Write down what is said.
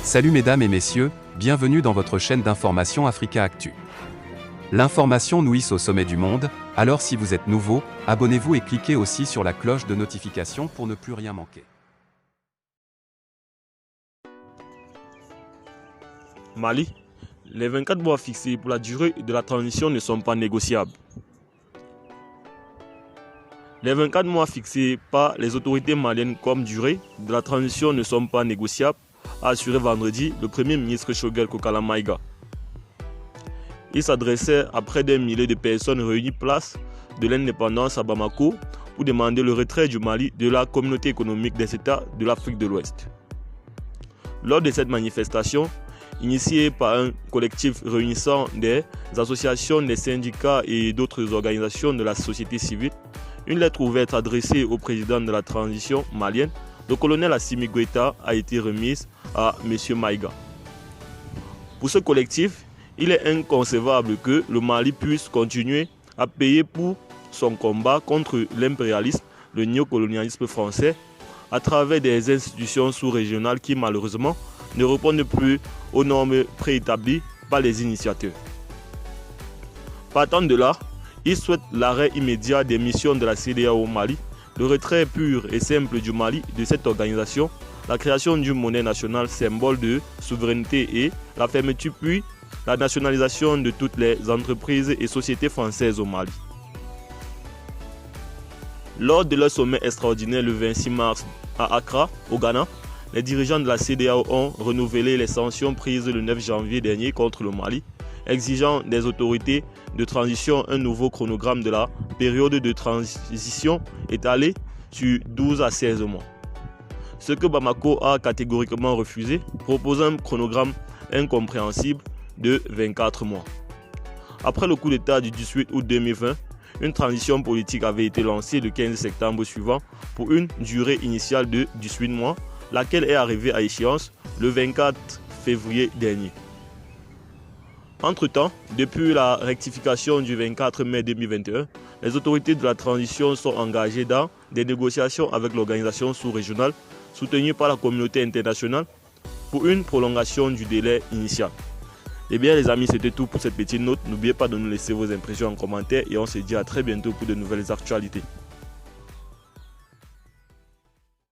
Salut mesdames et messieurs, bienvenue dans votre chaîne d'information Africa Actu. L'information nous hisse au sommet du monde, alors si vous êtes nouveau, abonnez-vous et cliquez aussi sur la cloche de notification pour ne plus rien manquer. Mali, les 24 mois fixés pour la durée de la transition ne sont pas négociables. Les 24 mois fixés par les autorités maliennes comme durée de la transition ne sont pas négociables, a assuré vendredi le Premier ministre Choguel Kokala Maïga. Il s'adressait à près d'un millier de personnes réunies place de l'indépendance à Bamako pour demander le retrait du Mali de la communauté économique des États de l'Afrique de l'Ouest. Lors de cette manifestation, initiée par un collectif réunissant des associations, des syndicats et d'autres organisations de la société civile, une lettre ouverte adressée au président de la transition malienne, le colonel Assimi Goïta, a été remise à M. Maïga. Pour ce collectif, il est inconcevable que le Mali puisse continuer à payer pour son combat contre l'impérialisme, le néocolonialisme français, à travers des institutions sous-régionales qui malheureusement ne répondent plus aux normes préétablies par les initiateurs. Partant de là, il souhaite l'arrêt immédiat des missions de la CEDEAO au Mali, le retrait pur et simple du Mali de cette organisation, la création d'une monnaie nationale symbole de souveraineté et la fermeture puis la nationalisation de toutes les entreprises et sociétés françaises au Mali. Lors de leur sommet extraordinaire le 26 mars à Accra, au Ghana, les dirigeants de la CEDEAO ont renouvelé les sanctions prises le 9 janvier dernier contre le Mali, exigeant des autorités de transition un nouveau chronogramme de la période de transition étalée sur 12 à 16 mois. Ce que Bamako a catégoriquement refusé, propose un chronogramme incompréhensible de 24 mois. Après le coup d'État du 18 août 2020, une transition politique avait été lancée le 15 septembre suivant pour une durée initiale de 18 mois, laquelle est arrivée à échéance le 24 février dernier. Entre-temps, depuis la rectification du 24 mai 2021, les autorités de la transition sont engagées dans des négociations avec l'organisation sous-régionale soutenue par la communauté internationale pour une prolongation du délai initial. Eh bien les amis, c'était tout pour cette petite note. N'oubliez pas de nous laisser vos impressions en commentaire et on se dit à très bientôt pour de nouvelles actualités.